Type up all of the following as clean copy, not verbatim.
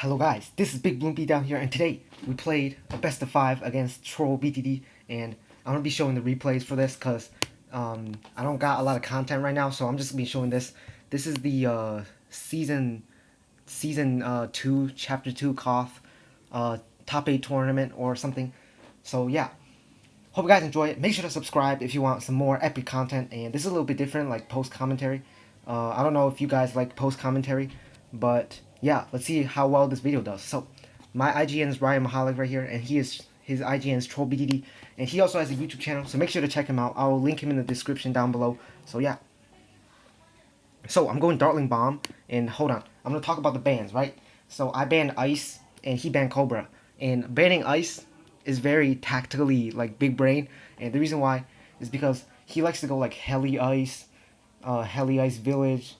Hello guys, this is Big Bloom B down here, and today we played a best of 5 against Troll BTD, and I'm gonna be showing the replays for this because I don't got a lot of content right now, so I'm just gonna be showing this. This is the season 2, chapter 2 KOTH top 8 tournament or something. So yeah, hope you guys enjoy it. Make sure to subscribe if you want some more epic content, and this is a little bit different, like post commentary. I don't know if you guys like post commentary, but yeah, let's see how well this video does. So, my IGN is Ryan Mahalik right here, and his IGN is Troll BTD, and he also has a YouTube channel, so make sure to check him out. I'll link him in the description down below. So yeah. So I'm going Dartling Bomb, and hold on, I'm gonna talk about the bans, right? So I banned Ice, and he banned Cobra, and banning Ice is very tactically like big brain, and the reason why is because he likes to go like Heli Ice, Heli Ice Village,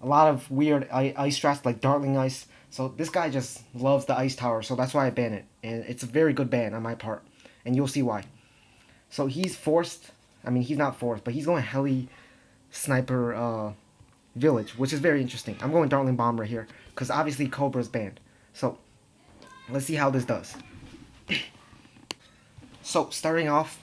a lot of weird ice strats like Dartling Ice. So this guy just loves the ice tower, so that's why I ban it, and it's a very good ban on my part, and you'll see why. So he's forced. I mean, he's not forced, but he's going Heli Sniper Village, which is very interesting. I'm going Dartling Bomb right here because obviously Cobra's banned. So let's see how this does. So starting off,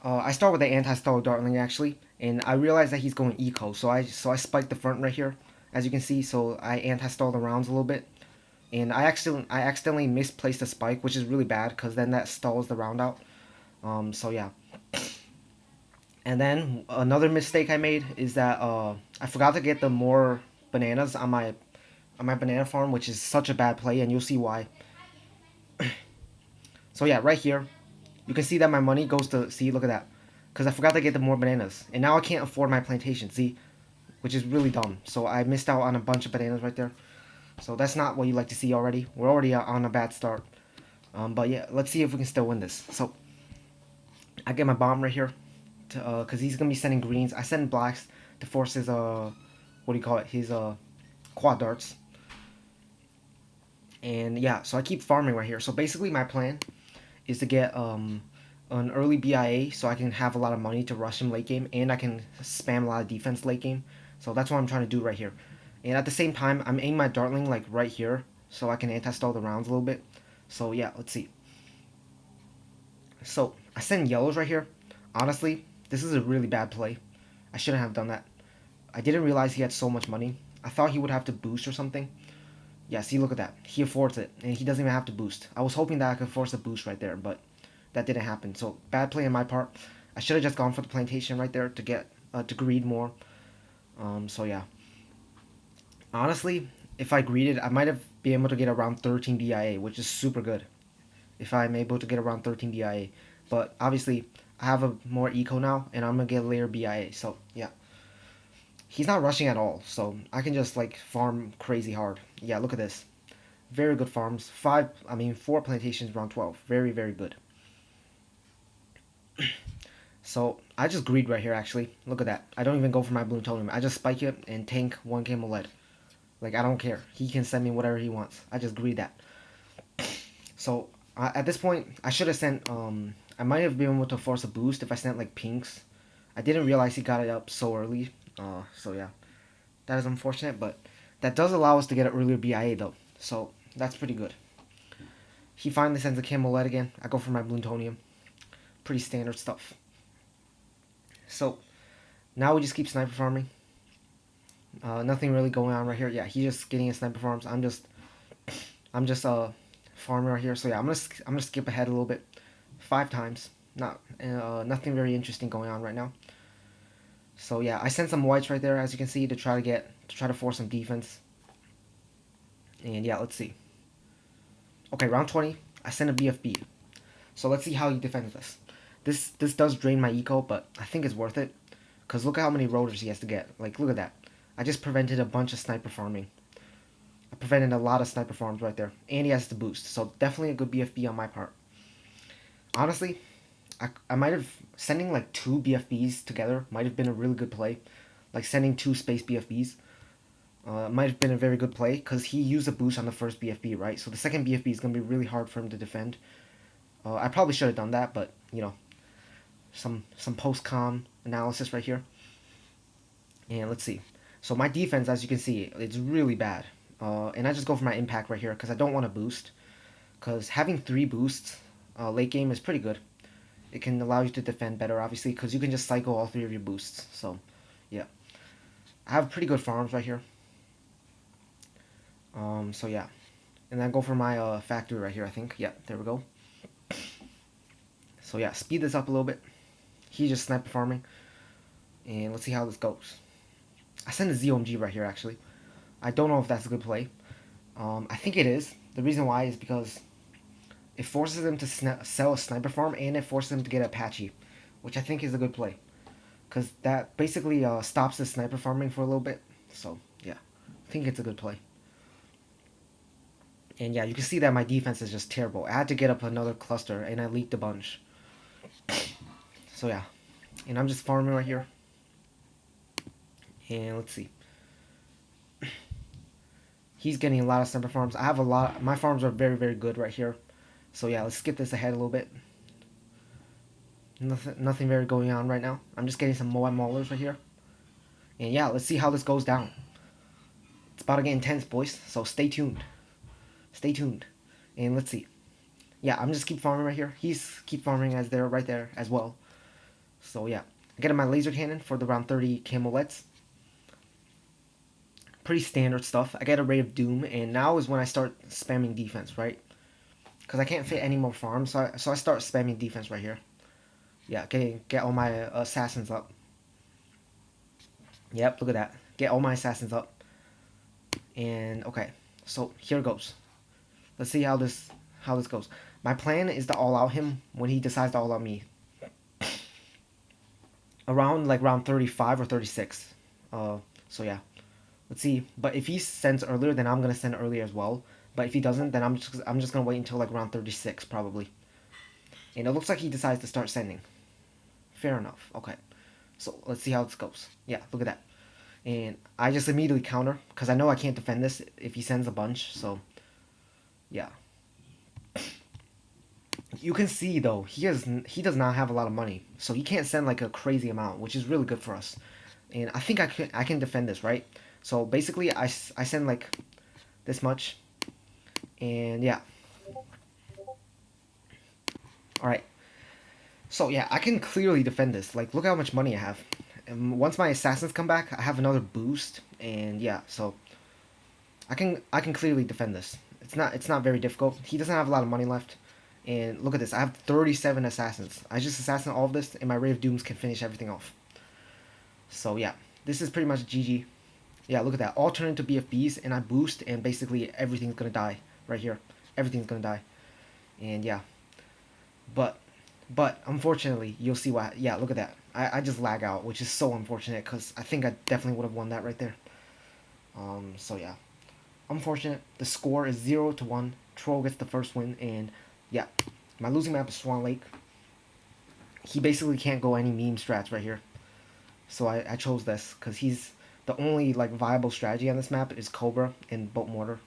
I start with the anti-stall Dartling actually, and I realize that he's going eco, so I spiked the front right here, as you can see. So I anti-stall the rounds a little bit, and I accidentally misplaced the spike, which is really bad because then that stalls the round out. So yeah. And then another mistake I made is that I forgot to get the more bananas on my banana farm, which is such a bad play, and you'll see why. So yeah, right here, you can see that my money goes to, see, look at that, because I forgot to get the more bananas, and now I can't afford my plantation, see, which is really dumb. So I missed out on a bunch of bananas right there. So that's not what you like to see already. We're already on a bad start. But yeah, let's see if we can still win this. So I get my bomb right here, because he's gonna be sending greens. I send blacks to force his what do you call it? His quad darts. And yeah, so I keep farming right here. So basically, my plan is to get an early BIA so I can have a lot of money to rush him late game, and I can spam a lot of defense late game. So that's what I'm trying to do right here. And at the same time, I'm aiming my Dartling like right here so I can anti-stall the rounds a little bit. So yeah, let's see. So I send yellows right here. Honestly, this is a really bad play. I shouldn't have done that. I didn't realize he had so much money. I thought he would have to boost or something. Yeah, see, look at that. He affords it, and he doesn't even have to boost. I was hoping that I could force a boost right there, but that didn't happen. So, bad play on my part. I should have just gone for the plantation right there to get, to greed more. So yeah. Honestly, if I greeded, I might have been able to get around 13 BIA, which is super good. If I'm able to get around 13 BIA. But, obviously, I have a more eco now, and I'm going to get later BIA. So, yeah. He's not rushing at all, so I can just, like, farm crazy hard. Yeah, look at this. Very good farms. 4 plantations around 12. Very, very good. So, I just greed right here, actually. Look at that. I don't even go for my bloom totem. I just spike it and tank 1 camel lead. Like, I don't care. He can send me whatever he wants. I just greed that. So, at this point, I should have sent, I might have been able to force a boost if I sent, like, pinks. I didn't realize he got it up so early. So yeah. That is unfortunate, but that does allow us to get an earlier BIA, though. So, that's pretty good. He finally sends a camel lead again. I go for my plutonium. Pretty standard stuff. So, now we just keep sniper farming. Nothing really going on right here. Yeah, he's just getting his sniper farms. I'm just farming right here. So yeah, I'm gonna skip ahead a little bit. 5 times. Nothing very interesting going on right now. So yeah, I sent some whites right there, as you can see, to try to force some defense. And yeah, let's see. Okay, round 20, I sent a BFB. So let's see how he defends this. This does drain my eco, but I think it's worth it. Because look at how many rotors he has to get. Like, look at that. I just prevented a bunch of sniper farming. I prevented a lot of sniper farms right there. And he has to boost. So definitely a good BFB on my part. Honestly, I might have, sending like 2 BFBs together might have been a really good play. Like sending 2 space BFBs. Might have been a very good play because he used a boost on the first BFB, right? So the second BFB is going to be really hard for him to defend. I probably should have done that, but, you know, some post-com analysis right here. And let's see. So my defense, as you can see, it's really bad. And I just go for my impact right here because I don't want to boost. Because having 3 boosts late game is pretty good. It can allow you to defend better, obviously, because you can just cycle all 3 of your boosts. So, yeah. I have pretty good farms right here. So yeah. And then I go for my factory right here, I think. Yeah, there we go. So yeah, speed this up a little bit. He's just sniper farming. And let's see how this goes. I send a ZOMG right here, actually. I don't know if that's a good play. I think it is. The reason why is because it forces them to sell a sniper farm, and it forces them to get Apache, which I think is a good play. Because that basically stops the sniper farming for a little bit. So, yeah. I think it's a good play. And yeah, you can see that my defense is just terrible. I had to get up another cluster, and I leaked a bunch. So yeah. And I'm just farming right here. And let's see. He's getting a lot of sniper farms. I have a lot. My farms are very, very good right here. So yeah, let's skip this ahead a little bit. Nothing very going on right now. I'm just getting some Moab Maulers right here. And yeah, let's see how this goes down. It's about to get intense, boys. So stay tuned. Stay tuned. And let's see. Yeah, I'm just keep farming right here. He's keep farming as there, right there as well. So yeah. I get my laser cannon for the round 30 camolets. Pretty standard stuff. I get a Ray of Doom, and now is when I start spamming defense, right? Because I can't fit any more farms, so I start spamming defense right here. Yeah, get all my assassins up. Yep, look at that. Get all my assassins up. And okay, so here goes. Let's see how this goes. My plan is to all out him when he decides to all out me. Around like round 35 or 36. So yeah. Let's see. But if he sends earlier, then I'm gonna send earlier as well. But if he doesn't, then I'm just gonna wait until like round 36 probably. And it looks like he decides to start sending. Fair enough. Okay. So let's see how this goes. Yeah, look at that. And I just immediately counter because I know I can't defend this if he sends a bunch. So yeah. You can see though he does not have a lot of money, so he can't send like a crazy amount, which is really good for us. And I think I can defend this, right? So basically I send like this much, and yeah. All right. So yeah, I can clearly defend this. Like, look how much money I have. And once my assassins come back, I have another boost, and yeah, so I can clearly defend this. It's not very difficult. He doesn't have a lot of money left. And look at this. I have 37 assassins. I just assassinate all of this, and my Ray of Dooms can finish everything off. So yeah, this is pretty much GG. Yeah, look at that. All turn into BFBs, and I boost, and basically everything's gonna die right here. Everything's gonna die. And yeah. But unfortunately, you'll see why. Yeah, look at that. I just lag out, which is so unfortunate, because I think I definitely would have won that right there. So yeah. Unfortunate. The score is 0-1. Troll gets the first win, and yeah, my losing map is Swan Lake. He basically can't go any meme strats right here. So I chose this because he's the only like viable strategy on this map is Cobra and Boat Mortar,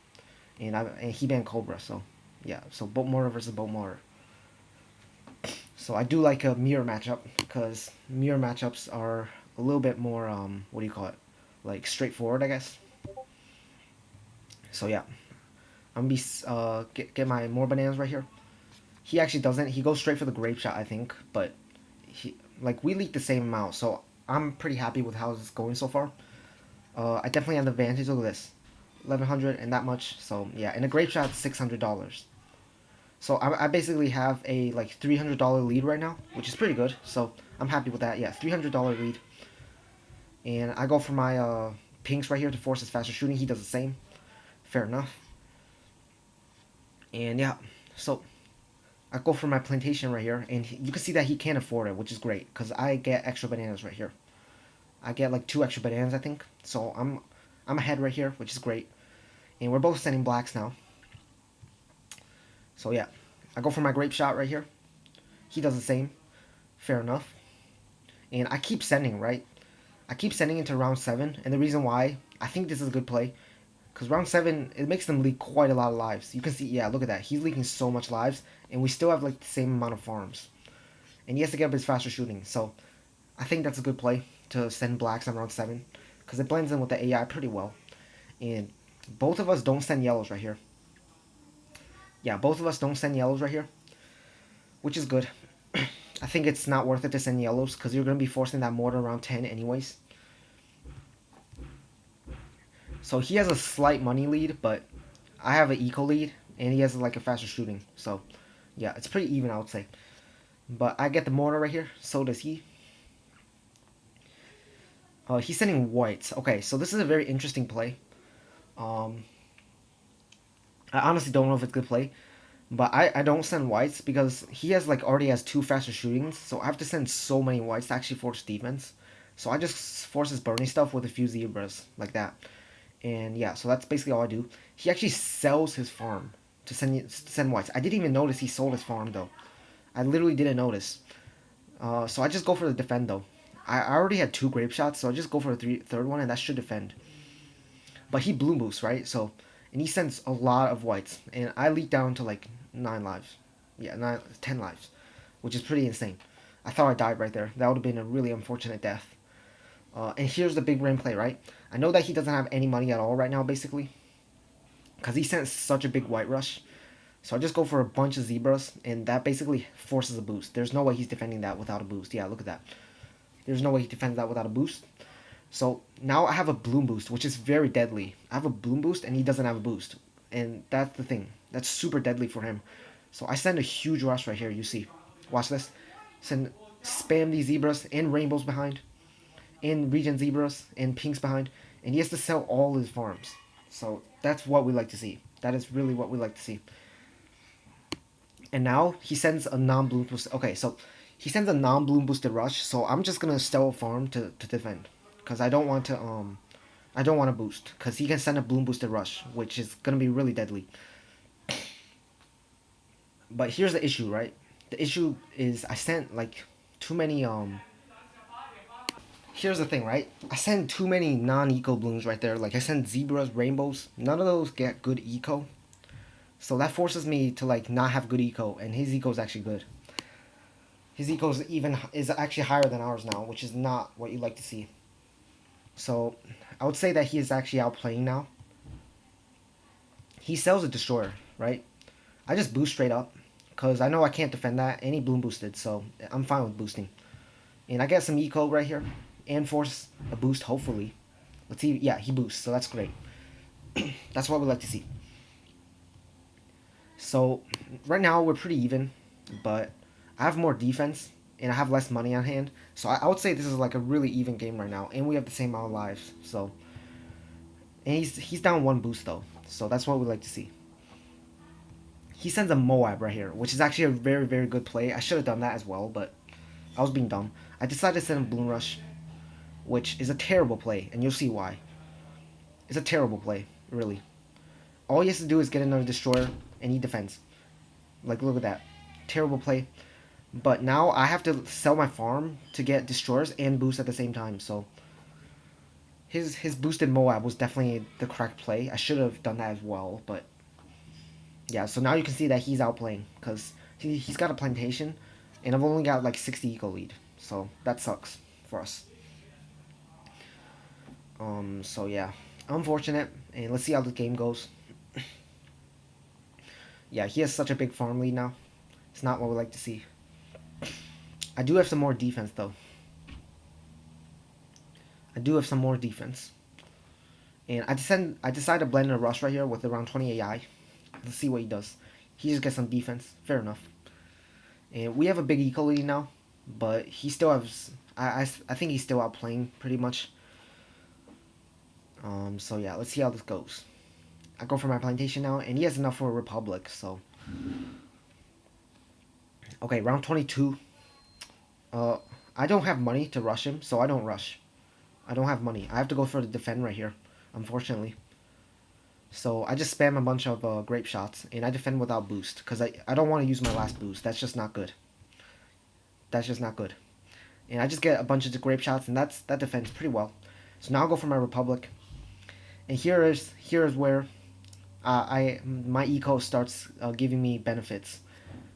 and he banned Cobra. So yeah, so Boat Mortar versus Boat Mortar. So I do like a mirror matchup because mirror matchups are a little bit more what do you call it, like straightforward, I guess. So yeah, I'm gonna be get my more bananas right here. He actually doesn't. He goes straight for the grape shot, I think. But we leaked the same amount, so I'm pretty happy with how it's going so far. I definitely have the advantage. Look at this, 1100 and that much. So yeah, and a grape shot $600. So I basically have a like $300 lead right now, which is pretty good. So I'm happy with that. Yeah, $300 lead. And I go for my pinks right here to force his faster shooting. He does the same. Fair enough. And yeah, so I go for my plantation right here, and you can see that he can't afford it, which is great, because I get extra bananas right here. I get like 2 extra bananas, I think. So I'm ahead right here, which is great. And we're both sending blacks now. So yeah, I go for my grape shot right here. He does the same. Fair enough. And I keep sending, right? I keep sending into round 7, and the reason why, I think this is a good play, because round 7, it makes them leak quite a lot of lives. You can see, yeah, look at that. He's leaking so much lives, and we still have like the same amount of farms. And he has to get up his faster shooting, so I think that's a good play to send blacks on round 7, because it blends in with the AI pretty well. And both of us don't send yellows right here. Yeah, both of us don't send yellows right here, which is good. I think it's not worth it to send yellows because you're going to be forcing that mortar around 10 anyways. So he has a slight money lead, but I have an eco lead, and he has like a faster shooting. So yeah, it's pretty even, I would say. But I get the mortar right here, so does he. He's sending whites. Okay, so this is a very interesting play. I honestly don't know if it's a good play. But I don't send whites because he has like already has 2 faster shootings, so I have to send so many whites to actually force defense. So I just force his burning stuff with a few zebras like that. And yeah, so that's basically all I do. He actually sells his farm to send whites. I didn't even notice he sold his farm though. I literally didn't notice. So I just go for the defend though. I already had 2 grape shots, so I just go for the third one, and that should defend. But he bloom boosts, right? So, and he sends a lot of whites, and I leak down to like 9 lives. Yeah, 10 lives, which is pretty insane. I thought I died right there. That would have been a really unfortunate death. And here's the big brain play, right? I know that he doesn't have any money at all right now, basically, because he sent such a big white rush. So I just go for a bunch of zebras, and that basically forces a boost. There's no way he's defending that without a boost. Yeah, look at that. There's no way he defends that without a boost. So now I have a bloom boost, which is very deadly. I have a bloom boost, and he doesn't have a boost. And that's the thing. That's super deadly for him. So I send a huge rush right here, you see. Watch this. Spam these zebras and rainbows behind. And regen zebras and pinks behind. And he has to sell all his farms. So that's what we like to see. That is really what we like to see. And now he sends a non-bloom boosted. Okay, so he sends a non-bloom boosted rush. So I'm just gonna sell a farm to defend, because I don't want to boost, because he can send a bloom boosted rush, which is gonna be really deadly. But here's the issue, right? The issue is I sent like too many Here's the thing, right? I send too many non-eco blooms right there. Like I send zebras, rainbows. None of those get good eco. So that forces me to like not have good eco, and his eco is actually good. His eco is actually higher than ours now, which is not what you like to see. So I would say that he is actually outplaying now. He sells a destroyer, right? I just boost straight up, because I know I can't defend that, and he bloom boosted, so I'm fine with boosting. And I get some eco right here, and force a boost, hopefully. Let's see. Yeah, he boosts, so that's great. That's what we like to see. So right now we're pretty even, but I have more defense and I have less money on hand. So I would say this is like a really even game right now, and we have the same amount of lives. So, and he's down 1 boost though, so that's what we like to see. He sends a Moab right here, which is actually a very, very good play. I should have done that as well, but I was being dumb. I decided to send a Bloom Rush, which is a terrible play, and you'll see why. It's a terrible play, really. All he has to do is get another Destroyer, and he defends. Like, look at that. Terrible play. But now I have to sell my farm to get Destroyers and boost at the same time, so his boosted Moab was definitely the correct play. I should have done that as well, but yeah, so now you can see that he's outplaying, because he's got a plantation, and I've only got like 60 eco lead, so that sucks for us. So yeah, unfortunate, and let's see how the game goes. Yeah, he has such a big farm lead now. It's not what we like to see. I do have some more defense though. I do have some more defense. And I decide to blend in a rush right here with around 20 AI. Let's see what he does. He just gets some defense. Fair enough. And we have a big eco lead now, but he still has. I think he's still outplaying pretty much. So yeah, let's see how this goes. I go for my plantation now, and he has enough for a republic. So okay, round 22. I don't have money to rush him, so I don't rush. I don't have money. I have to go for the defend right here, unfortunately. So I just spam a bunch of grape shots, and I defend without boost, because I don't want to use my last boost. That's just not good. That's just not good. And I just get a bunch of grape shots, and that defends pretty well. So now I'll go for my republic. And here is where my eco starts giving me benefits,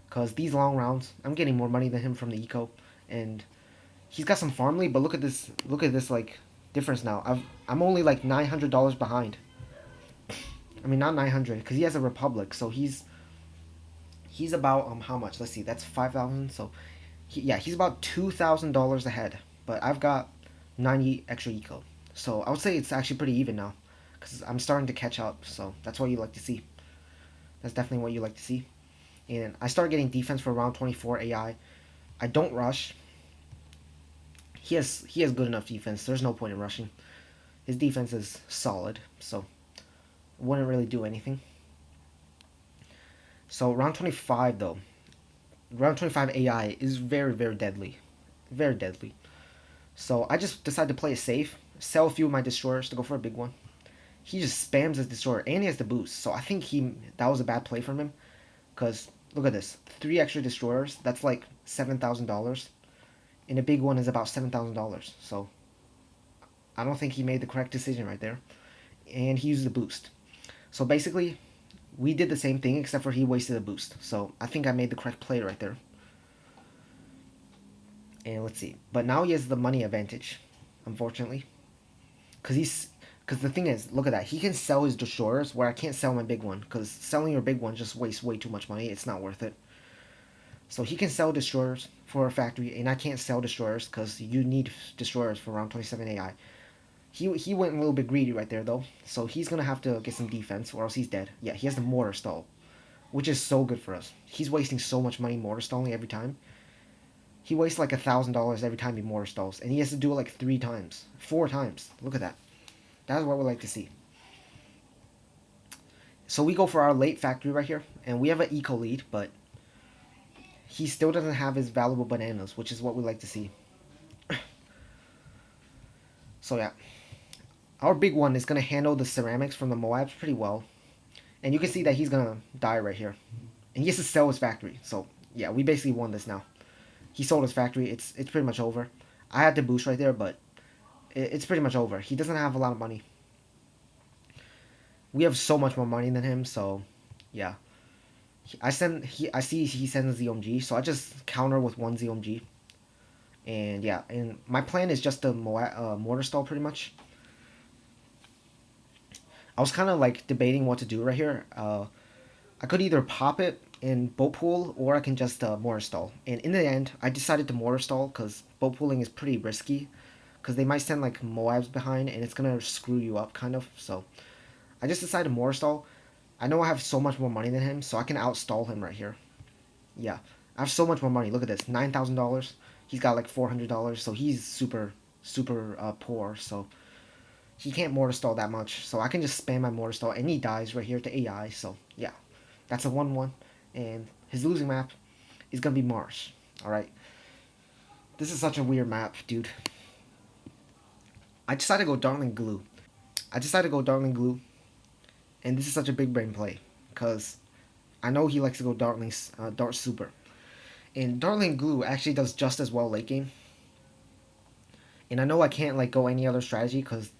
because these long rounds, I'm getting more money than him from the eco, and he's got some farm lead. But look at this like difference now. I'm only like $900 behind. I mean, not 900, because he has a Republic, so he's about how much? Let's see, that's 5,000. So yeah, he's about $2,000 ahead. But I've got 90 extra eco, so I would say it's actually pretty even now, because I'm starting to catch up. So that's what you like to see. That's definitely what you like to see. And I start getting defense for round 24 AI. I don't rush. He has good enough defense. There's no point in rushing. His defense is solid, so wouldn't really do anything. So round 25 though, round 25 AI is very, very deadly, very deadly. So I just decided to play it safe, sell a few of my destroyers to go for a big one. He just spams his destroyer and he has the boost. So I think that was a bad play from him, because look at this, 3 extra destroyers. That's like $7,000, and a big one is about $7,000. So I don't think he made the correct decision right there, and he used the boost. So basically, we did the same thing except for he wasted a boost. So I think I made the correct play right there. And let's see. But now he has the money advantage, unfortunately. Because the thing is, look at that. He can sell his destroyers where I can't sell my big one. Because selling your big one just wastes way too much money. It's not worth it. So he can sell destroyers for a factory, and I can't sell destroyers because you need destroyers for round 27 AI. He went a little bit greedy right there, though. So he's going to have to get some defense, or else he's dead. Yeah, he has the mortar stall, which is so good for us. He's wasting so much money mortar stalling every time. He wastes like $1,000 every time he mortar stalls, and he has to do it like 3 times, 4 times. Look at that. That's what we like to see. So we go for our late factory right here, and we have an eco lead, but he still doesn't have his valuable bananas, which is what we like to see. So yeah, our big one is going to handle the ceramics from the Moabs pretty well. And you can see that he's going to die right here. And he has to sell his factory. So yeah, we basically won this now. He sold his factory. It's pretty much over. I had to boost right there, but it's pretty much over. He doesn't have a lot of money. We have so much more money than him, so yeah. I see he sends ZOMG, so I just counter with 1 ZOMG. And yeah, and my plan is just to mortar stall pretty much. I was kind of like debating what to do right here. I could either pop it in boat pool, or I can just mortar stall. And in the end, I decided to mortar stall because boat pooling is pretty risky, because they might send like Moabs behind and it's gonna screw you up kind of. So I just decided to mortar stall. I know I have so much more money than him, so I can outstall him right here. Yeah, I have so much more money. Look at this, $9,000. He's got like $400, so he's super poor. So he can't mortar stall that much. So I can just spam my mortar stall, and he dies right here to AI. So yeah, that's a 1-1, and his losing map is gonna be Marsh. All right, this is such a weird map, dude. I decided to go Dartling Glue. And this is such a big brain play, because I know he likes to go Dart Super. And Dartling Glue actually does just as well late game. And I know I can't like go any other strategy, because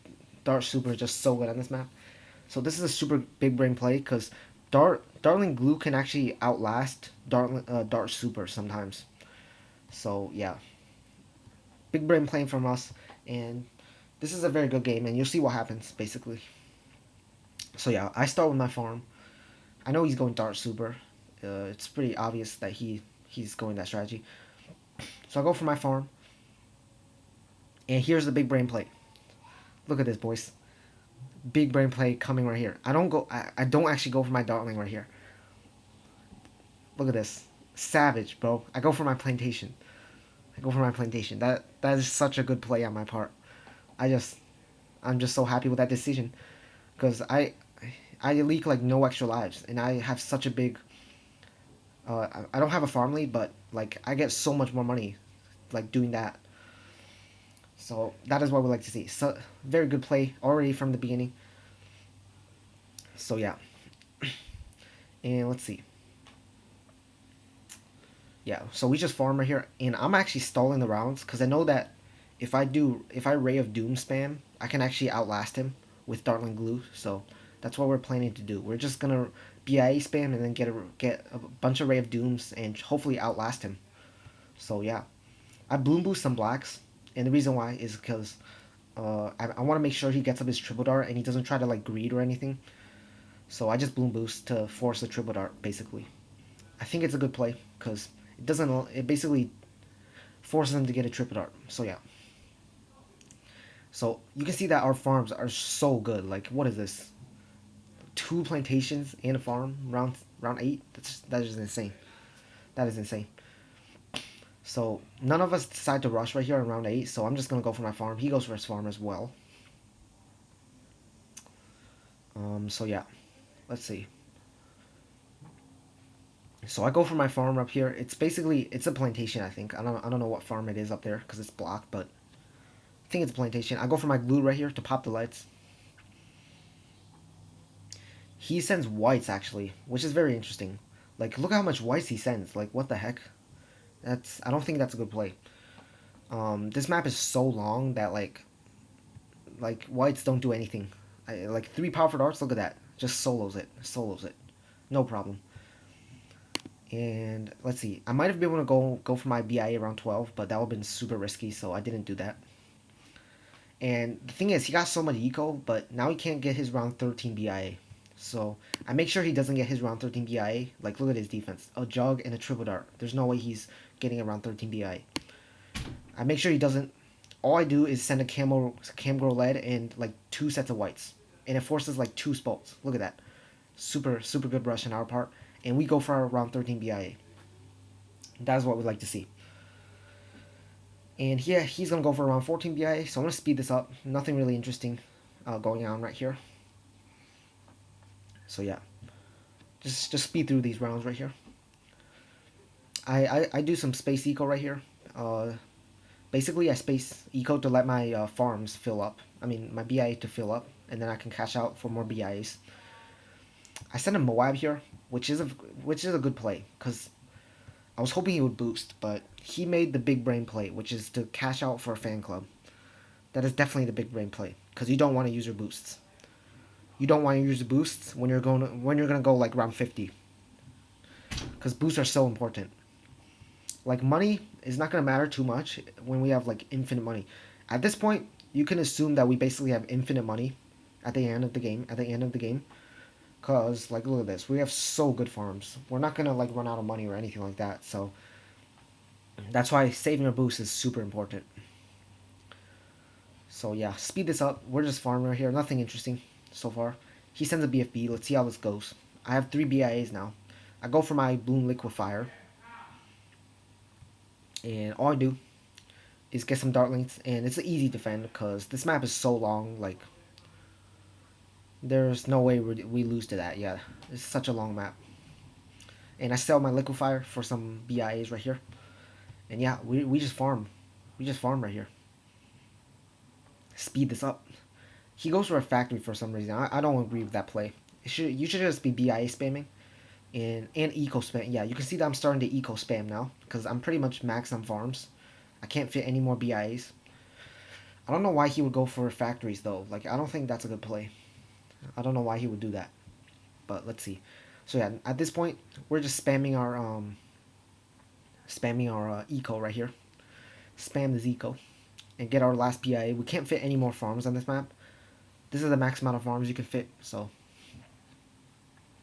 Dart Super is just so good on this map. So this is a super big brain play, because Dartling Glue can actually outlast Dart Super sometimes. So yeah, big brain playing from us, and this is a very good game, and you'll see what happens basically. So yeah, I start with my farm. I know he's going Dart Super. It's pretty obvious that he's going that strategy. So I go for my farm. And here's the big brain play. Look at this, boys. Big brain play coming right here. I don't actually go for my Dartling right here. Look at this. Savage, bro. I go for my plantation. That is such a good play on my part. I'm just so happy with that decision, because I leak like no extra lives, and I have such a big. I don't have a farm lead, but like I get so much more money, like doing that. So that is what we like to see. So very good play already from the beginning. So yeah, and let's see. Yeah, so we just farm right here, and I'm actually stalling the rounds, because I know that if I Ray of Doom spam, I can actually outlast him with Dartling Glue. So that's what we're planning to do. We're just gonna BIA spam and then get a bunch of Ray of Dooms and hopefully outlast him. So yeah, I bloom boost some blacks, and the reason why is because I want to make sure he gets up his triple dart and he doesn't try to like greed or anything. So I just bloom boost to force a triple dart, basically. I think it's a good play, because it doesn't, it basically forces him to get a triple dart. So yeah. So you can see that our farms are so good. Like, what is this? 2 plantations and a farm round 8? That is insane. That is insane. So none of us decide to rush right here in round 8, so I'm just gonna go for my farm. He goes for his farm as well. So yeah, let's see. So I go for my farm up here. It's basically, it's a plantation, I think. I don't know what farm it is up there because it's blocked, but I think it's a plantation. I go for my glue right here to pop the lights. He sends whites actually, which is very interesting. Like, look how much whites he sends. Like, what the heck? I don't think that's a good play. This map is so long that like whites don't do anything. Like 3 powerful darts, look at that. Just solos it. No problem. And let's see. I might have been able to go for my BIA around 12, but that would have been super risky, so I didn't do that. And the thing is, he got so much eco, but now he can't get his round 13 BIA. So I make sure he doesn't get his round 13 BIA. Like, look at his defense. A jug and a triple dart. There's no way he's getting a round 13 BIA. I make sure he doesn't. All I do is send a cam grow lead and like 2 sets of whites. And it forces like 2 spolts. Look at that. Super good rush on our part. And we go for our round 13 BIA. That is what we like to see. And here, he's going to go for around 14 BIA, so I'm going to speed this up. Nothing really interesting going on right here. So yeah, just speed through these rounds right here. I do some space eco right here. Basically, I space eco to let my farms fill up. I mean, my BIA to fill up, and then I can cash out for more BIAs. I sent a Moab here, which is a good play, because I was hoping he would boost, but he made the big brain play, which is to cash out for a fan club. That is definitely the big brain play, because you don't want to use your boosts. You don't want to use your boosts when you're gonna go like round 50, because boosts are so important. Like, money is not gonna matter too much when we have like infinite money. At this point, you can assume that we basically have infinite money at the end of the game. Cause like, look at this, we have so good farms. We're not gonna like run out of money or anything like that. So that's why saving our boost is super important. So yeah, speed this up. We're just farming right here. Nothing interesting so far. He sends a BFB. Let's see how this goes. I have 3 BIAs now. I go for my Bloom Liquefier. And all I do is get some Dartlings. And it's an easy defend because this map is so long. Like, there's no way we lose to that. Yeah, it's such a long map. And I sell my Liquefier for some BIAs right here. And yeah, we just farm. We just farm right here. Speed this up. He goes for a factory for some reason. I don't agree with that play. You should just be BIA spamming. And eco spam. Yeah, you can see that I'm starting to eco spam now. Because I'm pretty much maxed on farms. I can't fit any more BIAs. I don't know why he would go for factories though. Like, I don't think that's a good play. I don't know why he would do that. But let's see. So yeah, at this point, we're just spamming our eco right here. Spam this eco. And get our last BIA. We can't fit any more farms on this map. This is the max amount of farms you can fit, so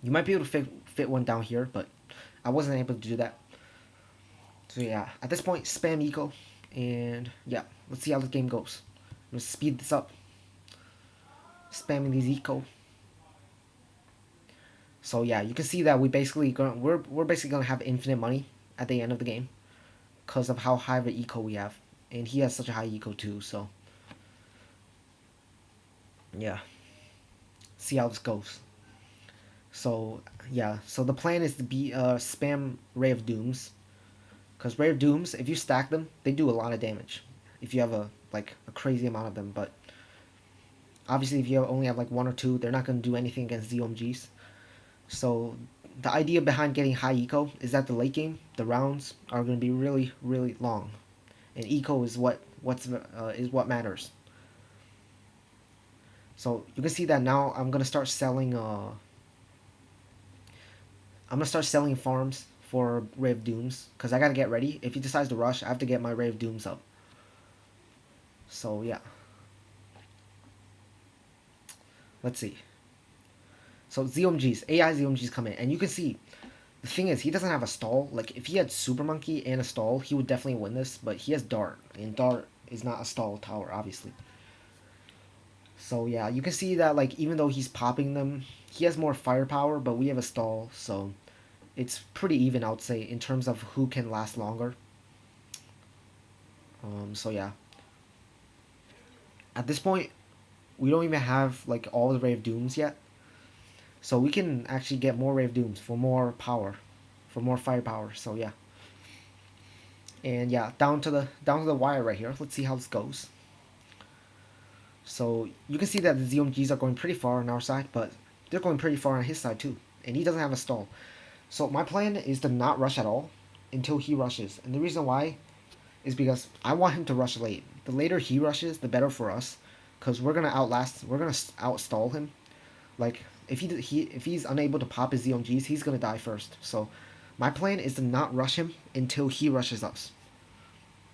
you might be able to fit one down here, but I wasn't able to do that. So yeah, at this point, spam eco, and yeah, let's see how this game goes. I'm gonna speed this up. Spamming these eco. So yeah, you can see that we're basically gonna have infinite money at the end of the game because of how high of an eco we have, and he has such a high eco too. So yeah, see how this goes. So yeah, so the plan is to be spam Ray of Dooms, because Ray of Dooms, if you stack them, they do a lot of damage if you have a crazy amount of them. But obviously, if you only have like 1 or 2, they're not going to do anything against ZOMGs. So the idea behind getting high eco is that the late game, the rounds are going to be really long, and eco is what matters. So you can see that now I'm gonna start selling. I'm gonna start selling farms for Ray of Dooms because I gotta get ready. If he decides to rush, I have to get my Ray of Dooms up. So yeah, let's see. So ZOMGs, AI ZOMGs come in, and you can see the thing is he doesn't have a stall. Like if he had Super Monkey and a stall, he would definitely win this. But he has Dart, and Dart is not a stall tower, obviously. So yeah, you can see that like even though he's popping them, he has more firepower, but we have a stall, so it's pretty even, I would say, in terms of who can last longer. So yeah, at this point, we don't even have like all the Rave Dooms yet, so we can actually get more Rave Dooms for more power, for more firepower. So yeah, and yeah, down to the wire right here. Let's see how this goes. So you can see that the ZOMGs are going pretty far on our side, but they're going pretty far on his side too, and he doesn't have a stall. So my plan is to not rush at all until he rushes, and the reason why is because I want him to rush late. The later he rushes, the better for us, because we're gonna outstall him. Like if he's unable to pop his ZOMGs, he's gonna die first. So my plan is to not rush him until he rushes us.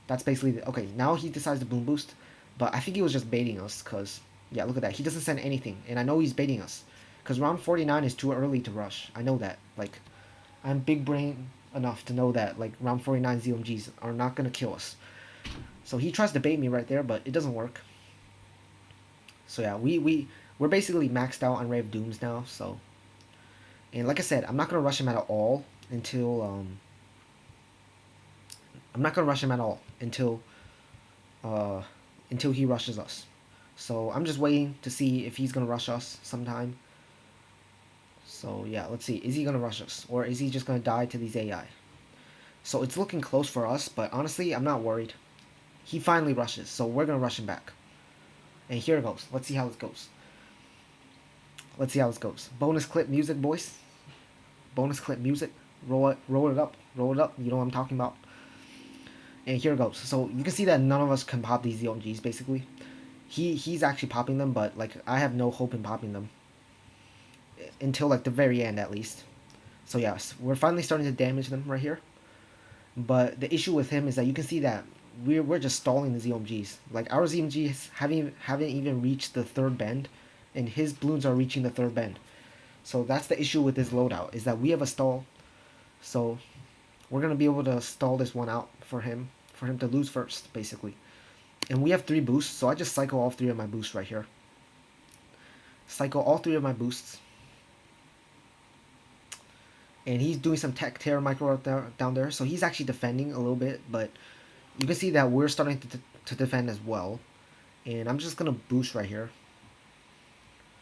That's basically okay. Now he decides to boom boost, but I think he was just baiting us. Cause yeah, look at that. He doesn't send anything, and I know he's baiting us. Cause round 49 is too early to rush. I know that. Like I'm big brain enough to know that like round 49 ZOMGs are not gonna kill us. So he tries to bait me right there, but it doesn't work. So yeah, we're basically maxed out on Rave Dooms now. So and like I said, I'm not gonna rush him at all until I'm not gonna rush him at all uh, until he rushes us. So I'm just waiting to see if he's gonna rush us sometime. So yeah, let's see. Is he gonna rush us, or is he just gonna die to these AI? So it's looking close for us, but honestly, I'm not worried. He finally rushes, so we're gonna rush him back. And here it goes. Let's see how this goes. Let's see how this goes. Bonus clip music, boys. Bonus clip music. Roll it up, roll it up. You know what I'm talking about. And here it goes. So you can see that none of us can pop these ZOMGs basically. He's actually popping them, but like I have no hope in popping them until like the very end at least. So yes, we're finally starting to damage them right here. But the issue with him is that you can see that we're just stalling the ZOMGs. Like our ZOMGs haven't even reached the third bend, and his balloons are reaching the third bend. So that's the issue with this loadout, is that we have a stall. So we're gonna be able to stall this one out for him to lose first, basically. And we have 3 boosts, so I just cycle all 3 of my boosts right here. Cycle all 3 of my boosts. And he's doing some tech terror micro down there, so he's actually defending a little bit, but you can see that we're starting to defend as well. And I'm just gonna boost right here.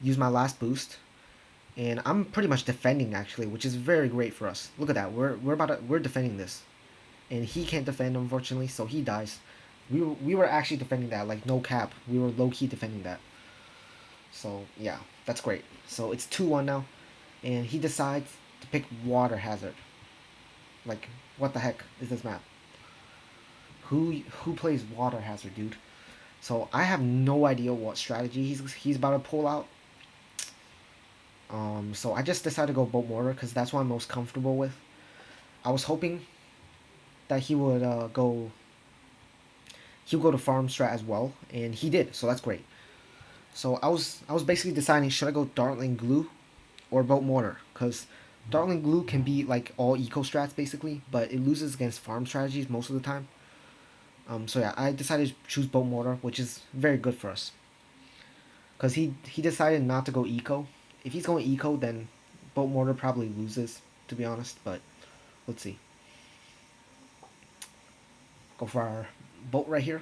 Use my last boost. And I'm pretty much defending actually, which is very great for us. Look at that. We're defending this. And he can't defend unfortunately, so he dies. We were actually defending that, like no cap. We were low key defending that. So yeah, that's great. So it's 2-1 now. And he decides to pick water hazard. Like, what the heck is this map? Who plays water hazard, dude? So I have no idea what strategy he's about to pull out. So I just decided to go boat mortar because that's what I'm most comfortable with. I was hoping that he would go to farm strat as well, and he did, so that's great. So I was basically deciding, should I go Dartling Glue or boat mortar, because Dartling Glue can be like all eco strats basically, but it loses against farm strategies most of the time. So yeah, I decided to choose boat mortar, which is very good for us, because he decided not to go eco. If he's going eco, then boat mortar probably loses, to be honest. But let's see. Go for our boat right here,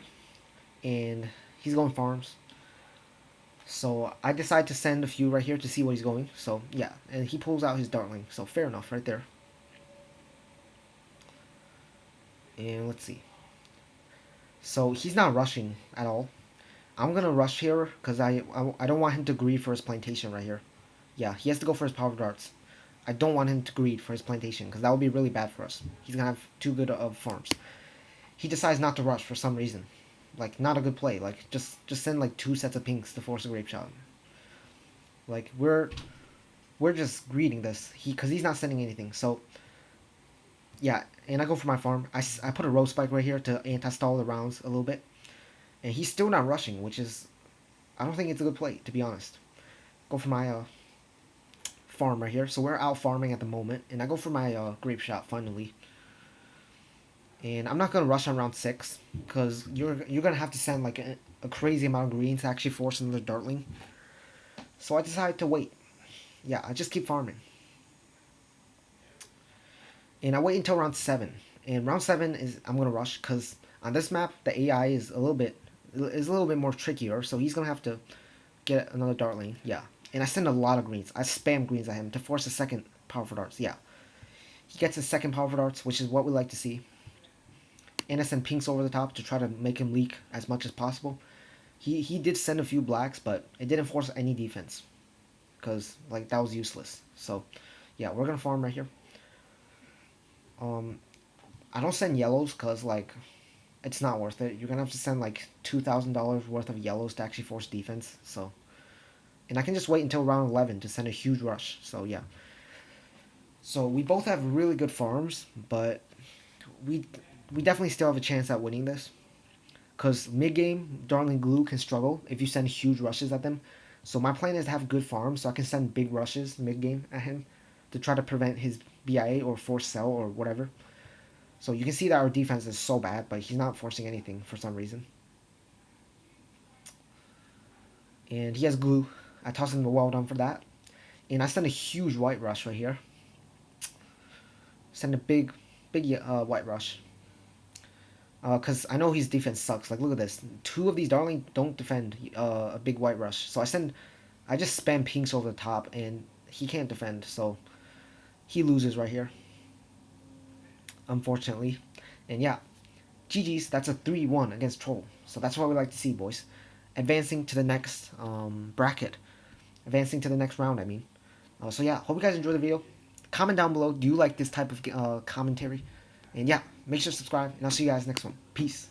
and he's going farms. So I decide to send a few right here to see where he's going. So yeah, and he pulls out his Dartling. So fair enough, right there. And let's see. So he's not rushing at all. I'm gonna rush here because I don't want him to greed for his plantation right here. Yeah, he has to go for his power darts. I don't want him to greed for his plantation because that would be really bad for us. He's gonna have too good of farms. He decides not to rush for some reason. Like, not a good play. Like, just send like 2 sets of pinks to force a grape shot. Like, we're just greeting this. Because he's not sending anything. So yeah, and I go for my farm. I put a row spike right here to anti-stall the rounds a little bit. And he's still not rushing, which is, I don't think it's a good play, to be honest. Go for my farm right here. So we're out farming at the moment, and I go for my grape shot finally. And I'm not gonna rush on round 6 because you're gonna have to send like a crazy amount of green to actually force another dartling. So I decided to wait. Yeah, I just keep farming. And I wait until round 7. And round 7 is I'm gonna rush because on this map the AI is a little bit more trickier. So he's gonna have to get another dartling. Yeah. And I send a lot of greens. I spam greens at him to force a second powerful darts. Yeah. He gets his second powerful darts, which is what we like to see. And I send pinks over the top to try to make him leak as much as possible. He did send a few blacks, but it didn't force any defense. Because, like, that was useless. So, yeah, we're going to farm right here. I don't send yellows because, like, it's not worth it. You're going to have to send, like, $2,000 worth of yellows to actually force defense. So, and I can just wait until round 11 to send a huge rush. So, yeah. So, we both have really good farms, but we definitely still have a chance at winning this. Because mid-game, Darling Glue can struggle if you send huge rushes at them. So my plan is to have good farms so I can send big rushes mid-game at him to try to prevent his BIA or force sell or whatever. So you can see that our defense is so bad, but he's not forcing anything for some reason. And he has glue. I toss him a well done for that. And I send a huge white rush right here. Send a big white rush. Because I know his defense sucks. Like, look at this. 2 of these Darling don't defend a big white rush. So I just spam pinks over the top, and he can't defend. So he loses right here, unfortunately. And yeah, GG's. That's a 3-1 against Troll. So that's what we like to see, boys. Advancing to the next bracket. Advancing to the next round, I mean. So yeah, hope you guys enjoyed the video. Comment down below. Do you like this type of commentary? And yeah, make sure to subscribe, and I'll see you guys next one. Peace.